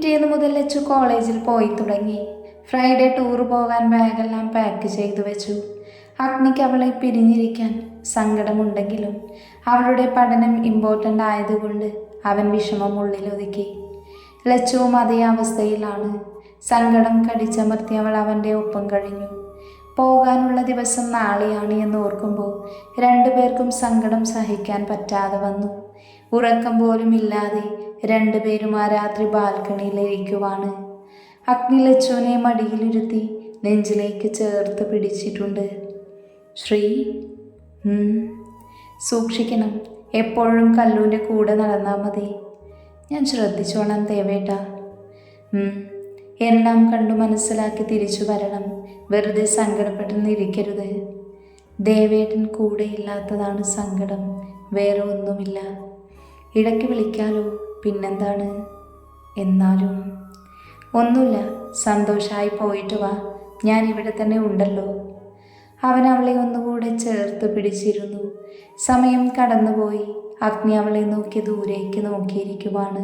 പിറ്റേന്ന് മുതൽ ലച്ചു കോളേജിൽ പോയി തുടങ്ങി. ഫ്രൈഡേ ടൂർ പോകാൻ ബാഗെല്ലാം പാക്ക് ചെയ്തു വെച്ചു. അഗ്നിക്ക് അവളെ പിരിഞ്ഞിരിക്കാൻ സങ്കടമുണ്ടെങ്കിലും അവളുടെ പഠനം ഇമ്പോർട്ടൻ്റ് ആയതുകൊണ്ട് അവൻ വിഷമം ഉള്ളിലൊതുക്കി. ലച്ചുവും അതേ അവസ്ഥയിലാണ്. സങ്കടം കടിച്ചമർത്തി അവൾ അവൻ്റെ ഒപ്പം കഴിഞ്ഞു. പോകാനുള്ള ദിവസം നാളെയാണ് എന്ന് ഓർക്കുമ്പോൾ രണ്ടുപേർക്കും സങ്കടം സഹിക്കാൻ പറ്റാതെ വന്നു. ഉറക്കം പോലും ഇല്ലാതെ രണ്ടുപേരും ആ രാത്രി ബാൽക്കണിയിലിരിക്കുവാണ്. അഗ്നി ലച്ചുവിനെ മടിയിലിരുത്തി നെഞ്ചിലേക്ക് ചേർത്ത് പിടിച്ചിട്ടുണ്ട്. ശ്രീ, സൂക്ഷിക്കണം. എപ്പോഴും കല്ലുവിൻ്റെ കൂടെ നടന്നാൽ മതി. ഞാൻ ശ്രദ്ധിച്ചോളാം ദേവേട്ട. എല്ലാം കണ്ടു മനസ്സിലാക്കി തിരിച്ചു വരണം. വെറുതെ സങ്കടപ്പെട്ടുന്നിരിക്കരുത്. ദേവേട്ടൻ കൂടെ ഇല്ലാത്തതാണ് സങ്കടം, വേറെ ഒന്നുമില്ല. ഇടയ്ക്ക് വിളിക്കാലോ, പിന്നെന്താണ്? എന്നാലും ഒന്നുമില്ല, സന്തോഷമായി പോയിട്ട് വാ, ഞാൻ ഇവിടെ തന്നെ ഉണ്ടല്ലോ. അവൻ അവളെ ഒന്നുകൂടെ ചേർത്ത് പിടിച്ചിരുന്നു. സമയം കടന്നുപോയി. അഗ്നി അവളെ നോക്കി ദൂരേക്ക് നോക്കിയിരിക്കുവാണ്.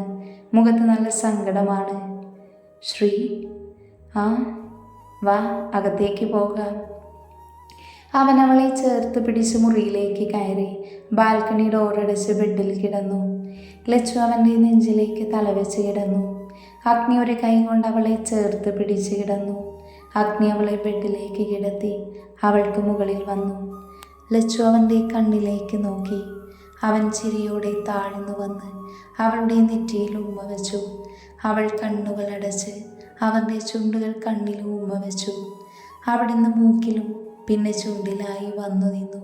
മുഖത്ത് നല്ല സങ്കടമാണ്. ശ്രീ, വാ, അകത്തേക്ക് പോകാം. അവൻ അവളെ ചേർത്ത് പിടിച്ച് മുറിയിലേക്ക് കയറി. ബാൽക്കണി ഡോറടച്ച് ബെഡിൽ കിടന്നു. ലച്ചു അവൻ്റെ നെഞ്ചിലേക്ക് തലവെച്ച് കിടന്നു. അഗ്നി ഒരു കൈ കൊണ്ട് അവളെ ചേർത്ത് പിടിച്ച് കിടന്നു. അഗ്നി അവളെ ബെഡിലേക്ക് കിടത്തി അവൾക്ക് മുകളിൽ വന്നു. ലച്ചു അവൻ്റെ കണ്ണിലേക്ക് നോക്കി. അവൻ ചിരിയോടെ താഴ്ന്നു വന്ന് അവളുടെ നെറ്റിയിൽ ഉമ്മ വെച്ചു. അവൾ കണ്ണുകൾ അടച്ച് അവൻ്റെ ചുണ്ടുകൾ കണ്ണിൽ ഉമ്മ വെച്ചു. അവിടുന്ന് മൂക്കിലും പിന്നെ ചുണ്ടിലായി വന്നു നിന്നു.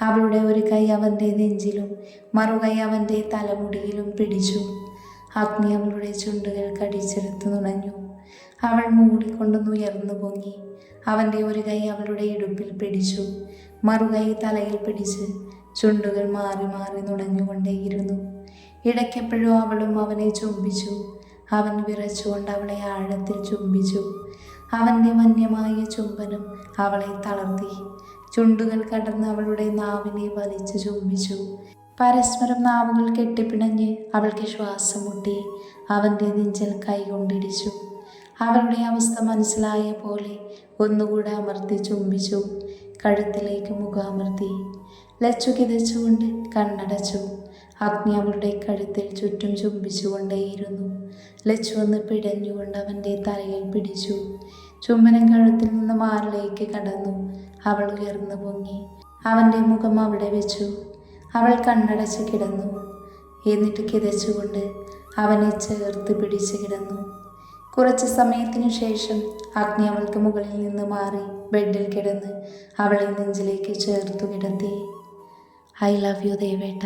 അവളുടെ ഒരു കൈ അവൻ്റെ നെഞ്ചിലും മറുകൈ അവൻ്റെ തലമുടിയിലും പിടിച്ചു. അഗ്നി അവളുടെ ചുണ്ടുകൾ കടിച്ചെടുത്ത് നുണഞ്ഞു. അവൾ മൂടിക്കൊണ്ടൊന്നുയർന്നു പൊങ്ങി. അവൻ്റെ ഒരു കൈ അവളുടെ ഇടുപ്പിൽ പിടിച്ചു, മറുകൈ തലയിൽ പിടിച്ച് ചുണ്ടുകൾ മാറി മാറി നുണഞ്ഞുകൊണ്ടേയിരുന്നു. ഇടയ്ക്കെപ്പോഴും അവളും അവനെ ചുംബിച്ചു. അവൻ വിറച്ചുകൊണ്ട് അവളെ ആഴത്തിൽ ചുംബിച്ചു. അവൻ്റെ വന്യമായ ചുംബനം അവളെ തളർത്തി. ചുണ്ടുകൾ കടന്ന് അവളുടെ നാവിനെ വലിച്ചു ചുംബിച്ചു. പരസ്പരം നാവുകൾ കെട്ടിപ്പിണഞ്ഞ് അവൾക്ക് ശ്വാസം മുട്ടി. അവൻ്റെ നെഞ്ചിൽ കൈകൊണ്ടിടിച്ചു. അവളുടെ അവസ്ഥ മനസ്സിലായ പോലെ ഒന്നുകൂടെ അമർത്തി ചുംബിച്ചു. കഴുത്തിലേക്ക് മുഖമർത്തി. ലച്ചു കിതച്ചുകൊണ്ട് കണ്ണടച്ചു. അഗ്നി അവളുടെ കഴുത്തിൽ ചുറ്റും ചുംബിച്ചുകൊണ്ടേയിരുന്നു. ലച്ചു ഒന്ന് പിടഞ്ഞുകൊണ്ട് അവൻ്റെ തലയിൽ പിടിച്ചു. ചുംബനം കഴുത്തിൽ നിന്ന് മാറിലേക്ക് കടന്നു. അവൾ ഉയർന്നു പൊങ്ങി. അവൻ്റെ മുഖം അവിടെ വെച്ചു. അവൾ കണ്ണടച്ച് കിടന്നു. എന്നിട്ട് കിതച്ചുകൊണ്ട് അവനെ ചേർത്ത് പിടിച്ച് കിടന്നു. കുറച്ച് സമയത്തിനു ശേഷം അഗ്നി അവൾക്ക് മുകളിൽ നിന്ന് മാറി ബെഡിൽ കിടന്ന് അവളെ നെഞ്ചിലേക്ക് ചേർത്തു കിടത്തി. ഐ ലവ് യു ദേവേട്ട.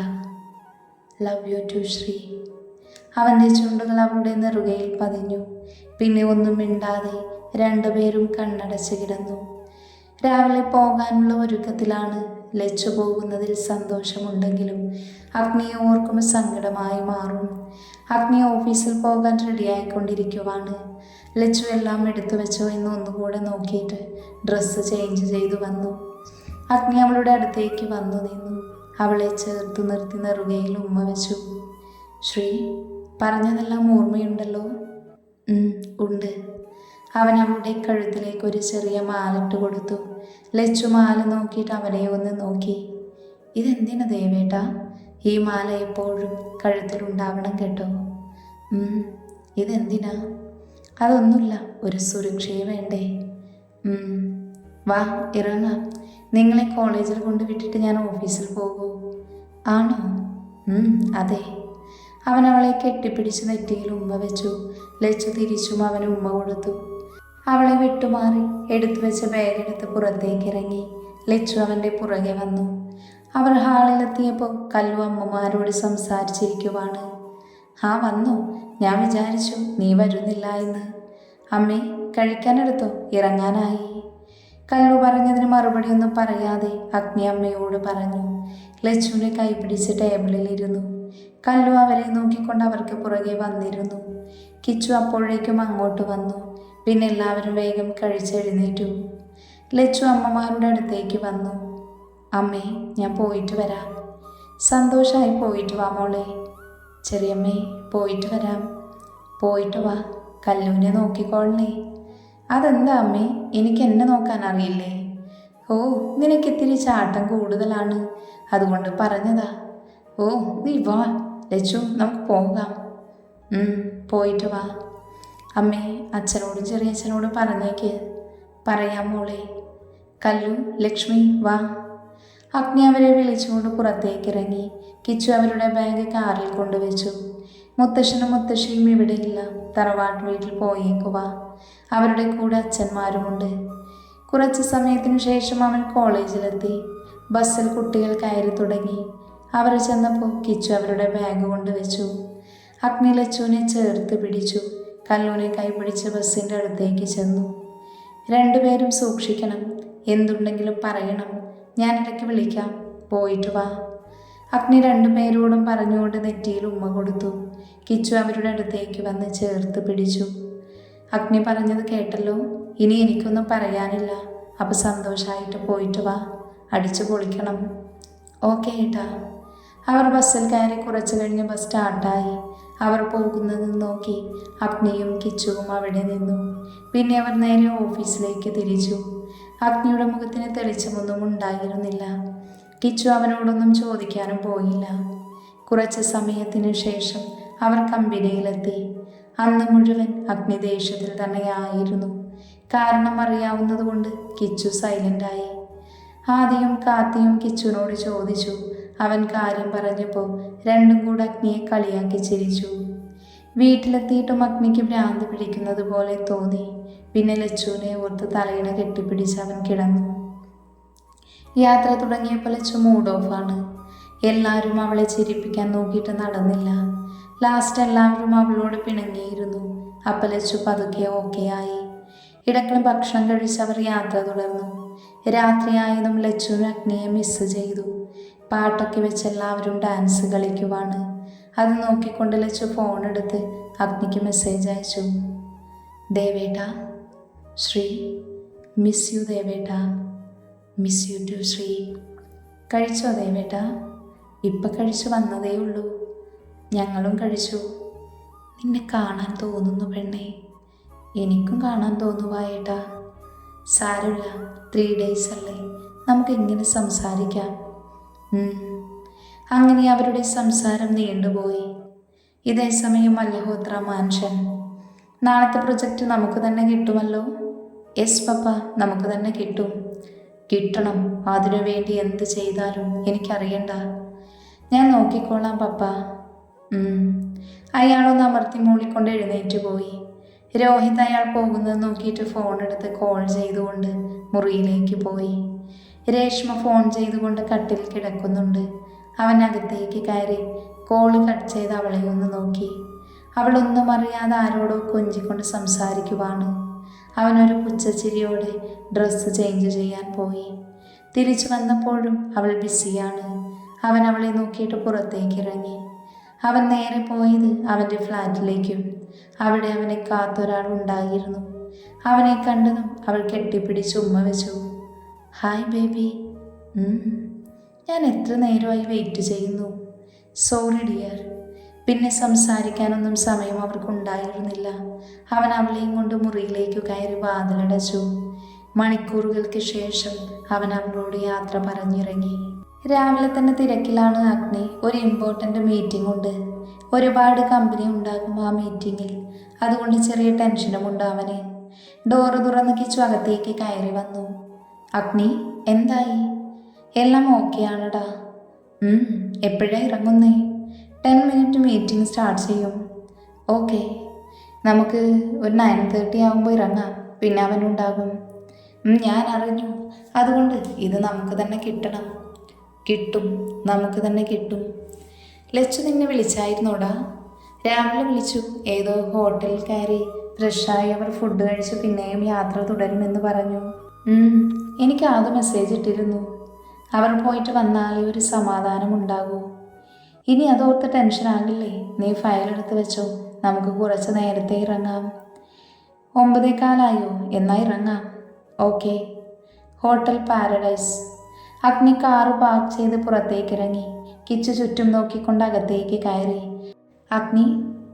Love you too Sree. അവൻ്റെ ചുണ്ടുകൾ അവളുടെ നെറുകയിൽ പതിഞ്ഞു. പിന്നെ ഒന്നും മിണ്ടാതെ രണ്ടുപേരും കണ്ണടച്ച് കിടന്നു. രാവിലെ പോകാനുള്ള ഒരുക്കത്തിലാണ്. ലച്ചു പോകുന്നതിൽ സന്തോഷമുണ്ടെങ്കിലും അഗ്നിയെ ഓർക്കുമ്പോൾ സങ്കടമായി മാറും. അഗ്നി ഓഫീസിൽ പോകാൻ റെഡിയായിക്കൊണ്ടിരിക്കുവാണ്. ലച്ചു എല്ലാം എടുത്തു വെച്ചോ എന്ന് ഒന്നുകൂടെ നോക്കിയിട്ട് ഡ്രസ്സ് ചേഞ്ച് ചെയ്തു വന്നു. അഗ്നി അവളുടെ അടുത്തേക്ക് വന്നു നിന്നു. അവളെ ചേർത്ത് നിർത്തി നെറുകയിൽ ഉമ്മ വെച്ചു. ശ്രീ, പറഞ്ഞതെല്ലാം ഓർമ്മയുണ്ടല്ലോ? ഉണ്ട്. അവൻ അവളുടെ കഴുത്തിലേക്ക് ഒരു ചെറിയ മാലിട്ട് കൊടുത്തു. ലച്ചു മാല നോക്കിയിട്ട് അവനെ ഒന്ന് നോക്കി. ഇതെന്തിനാ ദേവേട്ട? ഈ മാല എപ്പോഴും കഴുത്തിലുണ്ടാവണം കേട്ടോ. ഇതെന്തിനാ? അതൊന്നുമില്ല, ഒരു സുരക്ഷയെ വേണ്ടേ. വാ, ഇറങ്ങാം. നിങ്ങളെ കോളേജിൽ കൊണ്ടുവിട്ടിട്ട് ഞാൻ ഓഫീസിൽ പോകൂ. ആണോ? അതെ. അവൻ അവളെ കെട്ടിപ്പിടിച്ച് നെറ്റിയിൽ ഉമ്മ വെച്ചു. ലച്ചു തിരിച്ചും അവന് ഉമ്മ കൊടുത്തു. അവളെ വിട്ടുമാറി എടുത്തു വെച്ച ബാഗെടുത്ത് പുറത്തേക്ക് ഇറങ്ങി. ലച്ചു അവൻ്റെ പുറകെ വന്നു. അവർ ഹാളിലെത്തിയപ്പോൾ കല്ലു അമ്മമാരോട് സംസാരിച്ചിരിക്കുവാണ്. വന്നു. ഞാൻ വിചാരിച്ചു നീ വരുന്നില്ല എന്ന്. അമ്മേ, കഴിക്കാനെടുത്തോ? ഇറങ്ങാനായി. കല്ലു പറഞ്ഞതിന് മറുപടി ഒന്നും പറയാതെ അഗ്നി അമ്മയോട് പറഞ്ഞു. ലച്ചുവിനെ കൈപിടിച്ച് ടേബിളിലിരുന്നു. കല്ലു അവരെ നോക്കിക്കൊണ്ട് അവർക്ക് പുറകെ വന്നിരുന്നു. കിച്ചു അപ്പോഴേക്കും അങ്ങോട്ട് വന്നു. പിന്നെ എല്ലാവരും വേഗം കഴിച്ചെഴുന്നേറ്റു. ലച്ചു അമ്മമാരുടെ അടുത്തേക്ക് വന്നു. അമ്മേ, ഞാൻ പോയിട്ട് വരാം. സന്തോഷമായി പോയിട്ട് വാ മോളെ. ചെറിയമ്മേ, പോയിട്ട് വരാം. പോയിട്ട് വാ. കല്ലുവിനെ നോക്കിക്കോളണേ. അതെന്താ അമ്മേ, എനിക്ക് എന്നെ നോക്കാൻ അറിയില്ലേ? ഓ, നിനക്കിത്തിരി ചാട്ടം കൂടുതലാണ്, അതുകൊണ്ട് പറഞ്ഞതാ. ഓ, നീ വാ ലച്ചു, നമുക്ക് പോകാം. പോയിട്ട് വാ. അമ്മേ, അച്ഛനോടും ചെറിയച്ഛനോടും പറഞ്ഞേക്ക്. പറയാം മോളെ. കല്ലു, ലക്ഷ്മി വാ. അഗ്നി അവരെ വിളിച്ചുകൊണ്ട് പുറത്തേക്കിറങ്ങി. കിച്ചു അവരുടെ ബാഗ് കാറിൽ കൊണ്ടുവച്ചു. മുത്തശ്ശനും മുത്തശ്ശിയും ഇവിടെയില്ല, തറവാട്ട് വീട്ടിൽ പോയേക്കുവാ. അവരുടെ കൂടെ അച്ഛന്മാരുമുണ്ട്. കുറച്ച് സമയത്തിനു ശേഷം അവൻ കോളേജിലെത്തി. ബസ്സിൽ കുട്ടികൾ കയറി തുടങ്ങി. അവർ ചെന്നപ്പോൾ കിച്ചു അവരുടെ ബാഗ് കൊണ്ടുവച്ചു. അഗ്നി ലച്ചുവിനെ ചേർത്ത് പിടിച്ചു. കല്ലുവിനെ കൈപിടിച്ച് ബസ്സിൻ്റെ അടുത്തേക്ക് ചെന്നു. രണ്ടുപേരും സൂക്ഷിക്കണം, എന്തുണ്ടെങ്കിലും പറയണം, ഞാൻ ഇടയ്ക്ക് വിളിക്കാം, പോയിട്ട് വാ. അഗ്നി രണ്ടുപേരോടും പറഞ്ഞുകൊണ്ട് നെറ്റിയിൽ ഉമ്മ കൊടുത്തു. കിച്ചു അവരുടെ അടുത്തേക്ക് വന്ന് ചേർത്ത് പിടിച്ചു. അഗ്നി പറഞ്ഞത് കേട്ടല്ലോ, ഇനി എനിക്കൊന്നും പറയാനില്ല, അപ്പോൾ സന്തോഷമായിട്ട് പോയിട്ട് വാ, അടിച്ചു പൊളിക്കണം. ഓക്കെ ഏട്ടാ. അവർ ബസ്സിൽ കയറി. കുറച്ച് കഴിഞ്ഞ് ബസ് സ്റ്റാർട്ടായി. അവർ പോകുന്നത് നോക്കി അഗ്നിയും കിച്ചുവും അവിടെ നിന്നു. പിന്നെ അവർ നേരെ ഓഫീസിലേക്ക് തിരിച്ചു. അഗ്നിയുടെ മുഖത്തിന് തെളിച്ചമൊന്നും ഉണ്ടായിരുന്നില്ല. കിച്ചു അവനോടൊന്നും ചോദിക്കാനും പോയില്ല. കുറച്ച് സമയത്തിന് ശേഷം അവർ കമ്പനിയിലെത്തി. അന്ന് മുഴുവൻ അഗ്നി ദേഷ്യത്തിൽ തന്നെയായിരുന്നു. കാരണം അറിയാവുന്നതുകൊണ്ട് കിച്ചു സൈലൻ്റായി. ആദിയും കാത്തിയും കിച്ചുവിനോട് ചോദിച്ചു. അവൻ കാര്യം പറഞ്ഞപ്പോൾ രണ്ടും കൂടെ അഗ്നിയെ കളിയാക്കി ചിരിച്ചു. വീട്ടിലെത്തിയിട്ടും അഗ്നിക്ക് ഭ്രാന്ത് പിടിക്കുന്നത് പോലെ തോന്നി. പിന്നെ ലച്ചുവിനെ ഓർത്ത് തലയിണ കെട്ടിപ്പിടിച്ച് അവൻ കിടന്നു. യാത്ര തുടങ്ങിയപ്പോൾ ലച്ചു മൂഡ് ഓഫാണ്. എല്ലാവരും അവളെ ചിരിപ്പിക്കാൻ നോക്കിയിട്ട് നടന്നില്ല. ലാസ്റ്റ് എല്ലാവരും അവളോട് പിണങ്ങിയിരുന്നു. അപ്പോൾ ലച്ചു പതുക്കെ ഓക്കെ ആയി. ഇടയ്ക്കിടെ ഭക്ഷണം കഴിച്ച് അവർ യാത്ര തുടർന്നു. രാത്രിയായതും ലച്ചുവിന് അഗ്നിയെ മിസ് ചെയ്തു. പാട്ടൊക്കെ വെച്ച് എല്ലാവരും ഡാൻസ് കളിക്കുവാണ്. അത് നോക്കിക്കൊണ്ട് ലച്ചു ഫോൺ എടുത്ത് അഗ്നിക്ക് മെസ്സേജ് അയച്ചു. ദേവേട്ട, ശ്രീ, മിസ് യു ദേവേട്ട, മിസ് യു ടു ശ്രീ. കഴിച്ചോ ദേവേട്ട? ഇപ്പം കഴിച്ചു വന്നതേ ഉള്ളൂ. ഞങ്ങളും കഴിച്ചു. നിന്നെ കാണാൻ തോന്നുന്നു പെണ്ണേ. എനിക്കും കാണാൻ തോന്നുവായേട്ടാ. സാരമില്ല, 3 days അല്ലേ, നമുക്ക് ഇങ്ങനെ സംസാരിക്കാം. അങ്ങനെ അവരുടെ സംസാരം നീണ്ടുപോയി. ഇതേ സമയം മല്ഹോത്ര മാൻഷൻ. നാളത്തെ പ്രൊജക്റ്റ് നമുക്ക് തന്നെ കിട്ടുമല്ലോ? യെസ് പപ്പ, നമുക്ക് തന്നെ കിട്ടും. കിട്ടണം. അതിനു വേണ്ടി എന്ത് ചെയ്താലും എനിക്കറിയണ്ട. ഞാൻ നോക്കിക്കോളാം പപ്പ. അയാളൊന്ന് അമർത്തി മൂളിക്കൊണ്ട് എഴുന്നേറ്റ് പോയി. രോഹിത് അയാൾ പോകുന്നത് നോക്കിയിട്ട് ഫോൺ എടുത്ത് കോൾ ചെയ്തുകൊണ്ട് മുറിയിലേക്ക് പോയി. രേഷ്മ ഫോൺ ചെയ്തുകൊണ്ട് കട്ടിൽ കിടക്കുന്നുണ്ട്. അവൻ അകത്തേക്ക് കയറി കോള് കട്ട് ചെയ്ത് അവളെ ഒന്ന് നോക്കി. അവളൊന്നും അറിയാതെ ആരോടോ കൊഞ്ചിക്കൊണ്ട് സംസാരിക്കുവാണ്. അവനൊരു പുച്ഛച്ചിരിയോടെ ഡ്രസ്സ് ചേഞ്ച് ചെയ്യാൻ പോയി. തിരിച്ചു വന്നപ്പോഴും അവൾ ബിസിയാണ്. അവൻ അവളെ നോക്കിയിട്ട് പുറത്തേക്ക് ഇറങ്ങി. അവൻ നേരെ പോയത് അവൻ്റെ ഫ്ലാറ്റിലേക്കും. അവിടെ അവനെ കാത്തൊരാൾ ഉണ്ടായിരുന്നു. അവനെ കണ്ടതും അവൾ കെട്ടിപ്പിടിച്ച് ഉമ്മ വെച്ചു. Hi baby. ഞാൻ എത്ര നേരമായി വെയിറ്റ് ചെയ്യുന്നു. Sorry dear. പിന്നെ സംസാരിക്കാനൊന്നും സമയം അവർക്കുണ്ടായിരുന്നില്ല. അവൻ അവളെയും കൊണ്ട് മുറിയിലേക്ക് കയറി വാതിലടച്ചു. മണിക്കൂറുകൾക്ക് ശേഷം അവൻ അവളോട് യാത്ര പറഞ്ഞിറങ്ങി. രാവിലെ തന്നെ തിരക്കിലാണ് അഗ്നി. ഒരു ഇമ്പോർട്ടൻ്റ് മീറ്റിംഗ് ഉണ്ട്. ഒരുപാട് കമ്പനി ഉണ്ടാകും ആ മീറ്റിങ്ങിൽ. അതുകൊണ്ട് ചെറിയ ടെൻഷനുമുണ്ട് അവന്. ഡോറ് തുറന്ന് കിച്ചു അകത്തേക്ക് കയറി വന്നു. അഗ്നി, എന്തായി? എല്ലാം ഓക്കെ ആണടാ. എപ്പോഴാണ് ഇറങ്ങുന്നേ? 10 minute മീറ്റിംഗ് സ്റ്റാർട്ട് ചെയ്യും. ഓക്കെ, നമുക്ക് ഒരു 9:30 ആകുമ്പോൾ ഇറങ്ങാം. പിന്നെ അവനുണ്ടാകും. ഞാൻ അറിഞ്ഞു. അതുകൊണ്ട് ഇത് നമുക്ക് തന്നെ കിട്ടണം. കിട്ടും, നമുക്ക് തന്നെ കിട്ടും. ലച്ചു നിന്നെ വിളിച്ചായിരുന്നോടാ? രാവിലെ വിളിച്ചു. ഏതോ ഹോട്ടലിൽ കയറി ഫ്രഷായി അവർ ഫുഡ് കഴിച്ചു പിന്നെയും യാത്ര തുടരുമെന്ന് പറഞ്ഞു. എനിക്ക് ആദ്യം മെസ്സേജ് ഇട്ടിരുന്നു. അവർ പോയിട്ട് വന്നാലേ ഒരു സമാധാനം ഉണ്ടാകൂ. ഇനി അതോർത്ത് ടെൻഷൻ ആകില്ലേ? നീ ഫയൽ എടുത്ത് വെച്ചോ. നമുക്ക് കുറച്ച് നേരത്തെ ഇറങ്ങാം. 9:15 എന്നാൽ ഇറങ്ങാം. ഓക്കെ. Hotel paradise. അഗ്നി കാറ് പാർക്ക് ചെയ്ത് പുറത്തേക്കിറങ്ങി. കിച്ചു ചുറ്റും നോക്കിക്കൊണ്ട് അകത്തേക്ക് കയറി. അഗ്നി,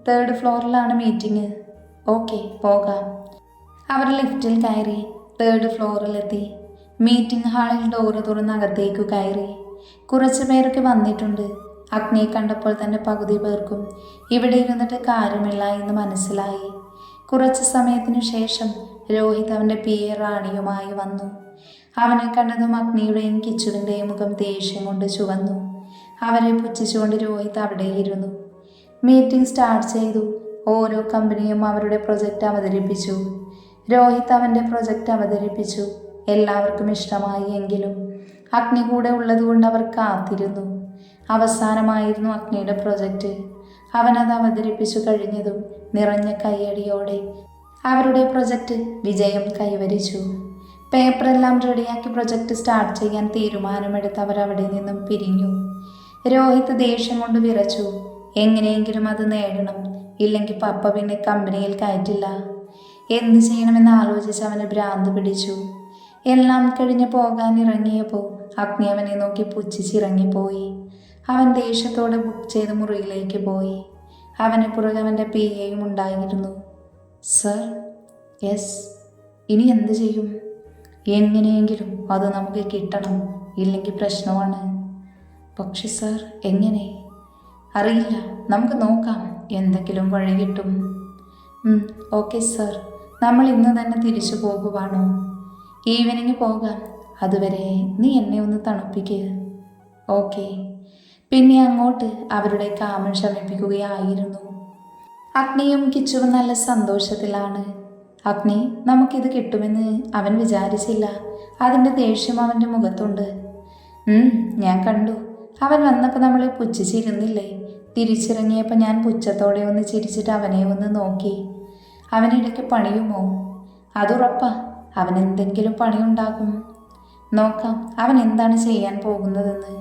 3rd floorലാണ് മീറ്റിംഗ്. ഓക്കെ, പോകാം. അവർ ലിഫ്റ്റിൽ കയറി 3rd ഫ്ലോറിലെത്തി. മീറ്റിംഗ് ഹാളിൽ ഡോറ് തുറന്ന് അകത്തേക്ക് കയറി. കുറച്ച് പേരൊക്കെ വന്നിട്ടുണ്ട്. അഗ്നിയെ കണ്ടപ്പോൾ തന്നെ പകുതി പേർക്കും ഇവിടെ ഇരുന്നിട്ട് കാര്യമില്ല എന്ന് മനസ്സിലായി. കുറച്ച് സമയത്തിനു ശേഷം രോഹിത് അവൻ്റെ PA റാണിയുമായി വന്നു. അവനെ കണ്ടതും അഗ്നിയുടെയും കിച്ചുവിൻ്റെയും മുഖം ദേഷ്യം കൊണ്ട് ചുവന്നു. അവരെ പുച്ഛിച്ചുകൊണ്ട് രോഹിത് അവിടെ ഇരുന്നു. മീറ്റിംഗ് സ്റ്റാർട്ട് ചെയ്തു. ഓരോ കമ്പനിയും അവരുടെ പ്രൊജക്റ്റ് അവതരിപ്പിച്ചു. രോഹിത് അവൻ്റെ പ്രൊജക്റ്റ് അവതരിപ്പിച്ചു. എല്ലാവർക്കും ഇഷ്ടമായി. എങ്കിലും അഗ്നി കൂടെ ഉള്ളതുകൊണ്ട് അവർ കാത്തിരുന്നു. അവസാനമായിരുന്നു അഗ്നിയുടെ പ്രൊജക്റ്റ്. അവനത് അവതരിപ്പിച്ചു കഴിഞ്ഞതും നിറഞ്ഞ കയ്യടിയോടെ അവരുടെ പ്രൊജക്റ്റ് വിജയം കൈവരിച്ചു. പേപ്പറെല്ലാം റെഡിയാക്കി പ്രൊജക്റ്റ് സ്റ്റാർട്ട് ചെയ്യാൻ തീരുമാനമെടുത്ത് അവർ അവിടെ നിന്നും പിരിഞ്ഞു. രോഹിത് ദേഷ്യം കൊണ്ട് വിറച്ചു. എങ്ങനെയെങ്കിലും അത് നേടണം, ഇല്ലെങ്കിൽ പപ്പ പിന്നെ കമ്പനിയിൽ കയറ്റില്ല. എന്ത് ചെയ്യണമെന്ന് ആലോചിച്ച് അവന് ഭ്രാന്ത് പിടിച്ചു. എല്ലാം കഴിഞ്ഞ് പോകാൻ ഇറങ്ങിയപ്പോൾ അഗ്നി അവനെ നോക്കി പുച്ഛിച്ചിറങ്ങിപ്പോയി. അവൻ ദേഷ്യത്തോടെ ബുക്ക് ചെയ്ത് മുറിയിലേക്ക് പോയി. അവന് പുറകെ അവൻ്റെ PAയും ഉണ്ടായിരുന്നു. സർ. യെസ്. ഇനി എന്ത് ചെയ്യും? എങ്ങനെയെങ്കിലും അത് നമുക്ക് കിട്ടണം, ഇല്ലെങ്കിൽ പ്രശ്നമാണ്. പക്ഷെ സർ, എങ്ങനെ? അറിയില്ല, നമുക്ക് നോക്കാം, എന്തെങ്കിലും വഴി കിട്ടും. Okay sir. നമ്മൾ ഇന്ന് തന്നെ തിരിച്ചു പോകുവാണോ? ഈവനിങ് പോകാം. അതുവരെ നീ എന്നെ ഒന്ന് തണുപ്പിക്കുക. ഓക്കെ. പിന്നെ അങ്ങോട്ട് അവരുടെ കാമം ശമിപ്പിക്കുകയായിരുന്നു. അഗ്നിയും കിച്ചുവും നല്ല സന്തോഷത്തിലാണ്. അഗ്നി, നമുക്കിത് കിട്ടുമെന്ന് അവൻ വിചാരിച്ചില്ല. അതിൻ്റെ ദേഷ്യം അവൻ്റെ മുഖത്തുണ്ട്. ഞാൻ കണ്ടു. അവൻ വന്നപ്പോൾ നമ്മൾ പുച്ഛിച്ചിരുന്നില്ലേ? തിരിച്ചിറങ്ങിയപ്പോൾ ഞാൻ പുച്ഛത്തോടെ ഒന്ന് ചിരിച്ചിട്ട് അവനെ ഒന്ന് നോക്കി. അവനിടയ്ക്ക് പണിയുമോ? അതുറപ്പാ. അവനെന്തെങ്കിലും പണിയുണ്ടാകും. നോക്കാം അവൻ എന്താണ് ചെയ്യാൻ പോകുന്നതെന്ന്.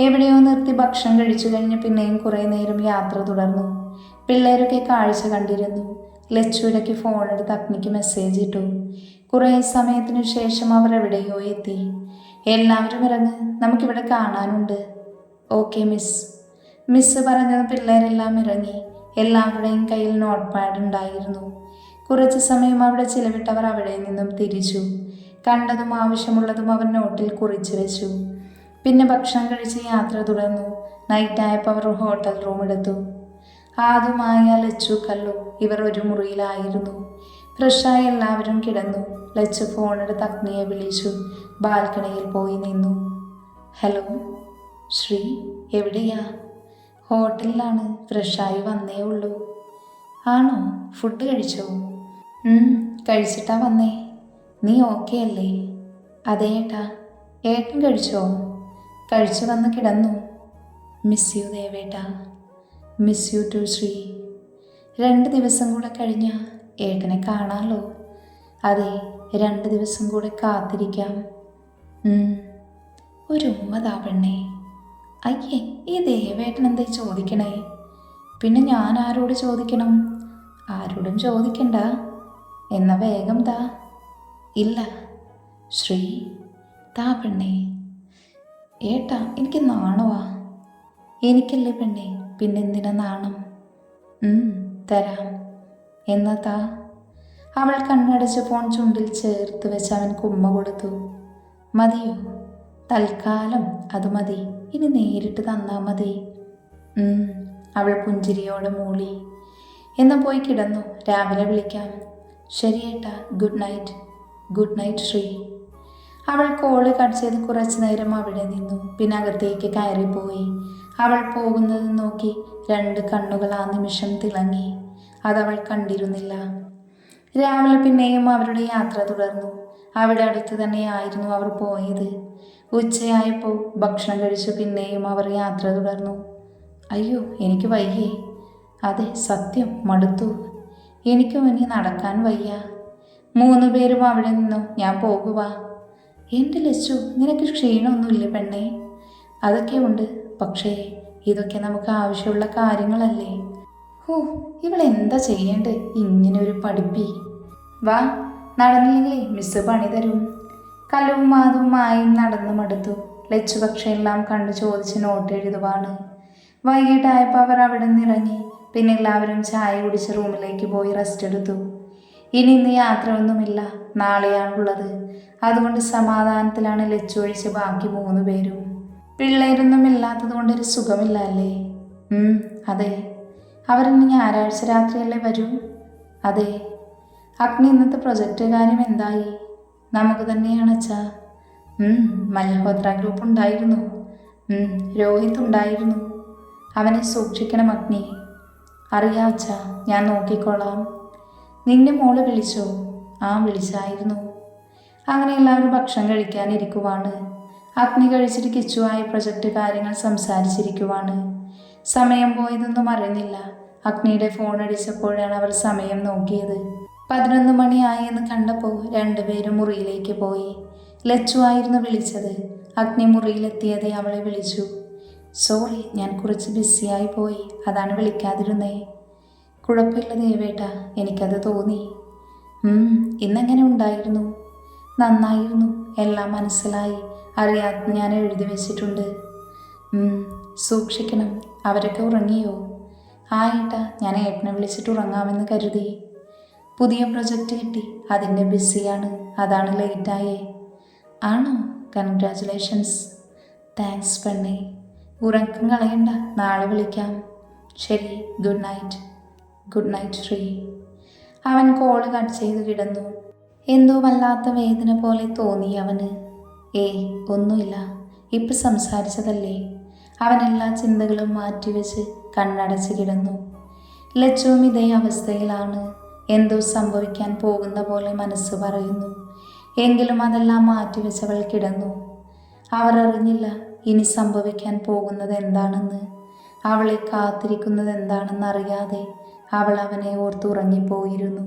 എവിടെയോ നിർത്തി ഭക്ഷണം കഴിച്ചു കഴിഞ്ഞ് പിന്നെയും കുറേ നേരം യാത്ര തുടർന്നു. പിള്ളേരൊക്കെ കാഴ്ച കണ്ടിരുന്നു. ലച്ചു ഇടയ്ക്ക് ഫോണെടുത്ത് അഗ്നിക്ക് മെസ്സേജ് ഇട്ടു. കുറേ സമയത്തിനു ശേഷം അവർ എവിടെയോ എത്തി. എല്ലാവരും ഇറങ്ങ്, നമുക്കിവിടെ കാണാനുണ്ട്. ഓക്കെ മിസ് പറഞ്ഞത് പിള്ളേരെല്ലാം ഇറങ്ങി. എല്ലാവരുടെയും കയ്യിൽ നോട്ട് പാഡ് ഉണ്ടായിരുന്നു. കുറച്ച് സമയം അവിടെ ചിലവിട്ടവർ അവിടെ നിന്നും തിരിച്ചു. കണ്ടതും ആവശ്യമുള്ളതും അവർ നോട്ടിൽ കുറിച്ചു വെച്ചു. പിന്നെ ഭക്ഷണം കഴിച്ച് യാത്ര തുടർന്നു. നൈറ്റായപ്പോൾ അവർ ഹോട്ടൽ റൂം എടുത്തു. ആദ്യമായ ലച്ചു കല്ലു ഇവർ ഒരു മുറിയിലായിരുന്നു. ഫ്രഷായി എല്ലാവരും കിടന്നു. ലച്ചു ഫോണെടുത്ത് അഗ്നിയെ വിളിച്ചു. ബാൽക്കണിയിൽ പോയി നിന്നു. ഹലോ ശ്രീ, എവിടെയാ? ഹോട്ടലിലാണ്. ഫ്രഷായി വന്നേ ഉള്ളൂ. ആണോ? ഫുഡ് കഴിച്ചോ? കഴിച്ചിട്ടാ വന്നേ. നീ ഓക്കെ അല്ലേ? അതെ ഏട്ടാ. ഏട്ടൻ കഴിച്ചോ? കഴിച്ചു വന്ന് കിടന്നു. മിസ് യു ദേവേട്ടാ. Miss you too Sree. 2 ദിവസം കൂടെ കഴിഞ്ഞാൽ ഏട്ടനെ കാണാമല്ലോ. അതെ, 2 ദിവസം കൂടെ കാത്തിരിക്കാം. ഒരു ഉമ്മതാ പെണ്ണേ. അയ്യേ, ഈ ദേവേട്ടൻ എന്താ ചോദിക്കണേ? പിന്നെ ഞാൻ ആരോട് ചോദിക്കണം? ആരോടും ചോദിക്കണ്ട. എന്നാ വേഗം താ. ഇല്ല ശ്രീ, താ പെണ്ണേ. ഏട്ടാ, എനിക്ക് നാണവാ. എനിക്കല്ലേ പെണ്ണേ, പിന്നെന്തിനാ നാണം? തരാം. എന്നാ താ. അവൾ കണ്ണടച്ച് ഫോൺ ചുണ്ടിൽ ചേർത്ത് വെച്ച് അവൻ കുമ്മ കൊടുത്തു. മതിയോ? തൽക്കാലം അത് മതി. ഇനി നേരിട്ട് തന്നാ മതി. അവൾ പുഞ്ചിരിയോടെ മൂളി. എന്നാ പോയി കിടന്നു, രാവിലെ വിളിക്കാം. ശരി ഏട്ടാ, good night. Good night Shri. അവൾ കോള് കട്ട് ചെയ്ത് കുറച്ചു നേരം അവിടെ നിന്നു. പിന്നെ അകത്തേക്ക് കയറിപ്പോയി. അവൾ പോകുന്നത് നോക്കി 2 കണ്ണുകൾ ആ നിമിഷം തിളങ്ങി. അതവൾ കണ്ടിരുന്നില്ല. രാവിലെ പിന്നെയും അവരുടെ യാത്ര തുടർന്നു. അവിടെ അടുത്ത് തന്നെയായിരുന്നു അവർ പോയത്. ഉച്ചയായപ്പോൾ ഭക്ഷണം കഴിച്ച് പിന്നെയും അവർ യാത്ര തുടർന്നു. അയ്യോ, എനിക്ക് വയ്യേ. അതെ, സത്യം മടുത്തു. എനിക്കും ഇനി നടക്കാൻ വയ്യ. 3 പേരും അവിടെ നിന്നു. ഞാൻ പോകുക. എൻ്റെ ലച്ചു, നിനക്ക് ക്ഷീണമൊന്നുമില്ലേ പെണ്ണേ? അതൊക്കെ ഉണ്ട്, പക്ഷേ ഇതൊക്കെ നമുക്ക് ആവശ്യമുള്ള കാര്യങ്ങളല്ലേ. ഇവളെന്താ ചെയ്യേണ്ടത്? ഇങ്ങനെ ഒരു പഠിപ്പി. വാ, നടന്നില്ലെങ്കിലേ മിസ് പണി തരും. കല്ലും മാതും മായും നടന്നു മടുത്തു. ലച്ചു പക്ഷെ എല്ലാം കണ്ടു ചോദിച്ച് നോട്ട് എഴുതുവാണ്. വൈകിട്ടായപ്പോൾ അവർ അവിടെ നിന്നിറങ്ങി. പിന്നെ എല്ലാവരും ചായ കുടിച്ച് റൂമിലേക്ക് പോയി റെസ്റ്റ് എടുത്തു. ഇന്ന് യാത്രയൊന്നുമില്ല, നാളെയാണുള്ളത്. അതുകൊണ്ട് സമാധാനത്തിലാണ് ലച്ചു ഒഴിച്ച് ബാക്കി 3 പേരും. പിള്ളേരൊന്നും ഇല്ലാത്തത് കൊണ്ടൊരു സുഖമില്ല അല്ലേ? അതെ. അവരിന്ന് ഞായറാഴ്ച രാത്രിയല്ലേ വരൂ? അതെ. അഗ്നി, ഇന്നത്തെ പ്രൊജക്റ്റ് കാര്യം എന്തായി? നമുക്ക് തന്നെയാണ് അച്ഛാ. മൽഹോത്ര ഗ്രൂപ്പ് ഉണ്ടായിരുന്നു. രോഹിത് ഉണ്ടായിരുന്നു. അവനെ സൂക്ഷിക്കണം അഗ്നി. അറിയാം അച്ഛാ, ഞാൻ നോക്കിക്കോളാം. നിന്റെ മോള് വിളിച്ചോ? വിളിച്ചായിരുന്നു. അങ്ങനെ എല്ലാവരും ഭക്ഷണം കഴിക്കാനിരിക്കുവാണ്. അഗ്നി കഴിച്ചിട്ട് കിച്ചുവായി പ്രൊജക്റ്റ് കാര്യങ്ങൾ സംസാരിച്ചിരിക്കുവാണ്. സമയം പോയതൊന്നും അറിഞ്ഞില്ല. അഗ്നിയുടെ ഫോൺ അടിച്ചപ്പോഴാണ് അവർ സമയം നോക്കിയത്. 11 മണിയായി എന്ന് കണ്ടപ്പോൾ 2 പേരും മുറിയിലേക്ക് പോയി. ലച്ചു ആയിരുന്നു വിളിച്ചത്. അഗ്നി മുറിയിലെത്തിയതേ അവളെ വിളിച്ചു. സോറി, ഞാൻ കുറച്ച് ബിസിയായി പോയി, അതാണ് വിളിക്കാതിരുന്നേ. കുഴപ്പമില്ല ദേവേട്ട, എനിക്കത് തോന്നി. ഇന്നെങ്ങനെ ഉണ്ടായിരുന്നു? നന്നായിരുന്നു, എല്ലാം മനസ്സിലായി. അറിയാതെ ഞാൻ എഴുതി വെച്ചിട്ടുണ്ട്. സൂക്ഷിക്കണം. അവരൊക്കെ ഉറങ്ങിയോ? ഏട്ടാ, ഞാൻ ഏട്ടനെ വിളിച്ചിട്ട് ഉറങ്ങാമെന്ന് കരുതി. പുതിയ പ്രൊജക്റ്റ് കിട്ടി, അതിൻ്റെ ബിസിയാണ്, അതാണ് ലേറ്റായേ. ആണോ? കൺഗ്രാറ്റുലേഷൻസ്. താങ്ക്സ് പെണ്ണേ. ഉറക്കം കളയണ്ട, നാളെ വിളിക്കാം. ശരി, good night. Good night Shri. അവൻ കോള് കട്ട് ചെയ്ത് കിടന്നു. എന്തോ വല്ലാത്ത വേദന പോലെ തോന്നി അവന്. ഒന്നുമില്ല, ഇപ്പം സംസാരിച്ചതല്ലേ. അവൻ എല്ലാ ചിന്തകളും മാറ്റിവെച്ച് കണ്ണടച്ച് കിടന്നു. ലച്ചുവും ഇതേ അവസ്ഥയിലാണ്. എന്തോ സംഭവിക്കാൻ പോകുന്ന പോലെ മനസ്സ് പറയുന്നു. എങ്കിലും അതെല്ലാം മാറ്റിവെച്ചവൾ കിടന്നു. അവർ അറിഞ്ഞില്ല ഇനി സംഭവിക്കാൻ പോകുന്നത് എന്താണെന്ന്. അവളെ കാത്തിരിക്കുന്നത് എന്താണെന്നറിയാതെ അവൾ അവനെ ഓർത്തുറങ്ങിപ്പോയിരുന്നു.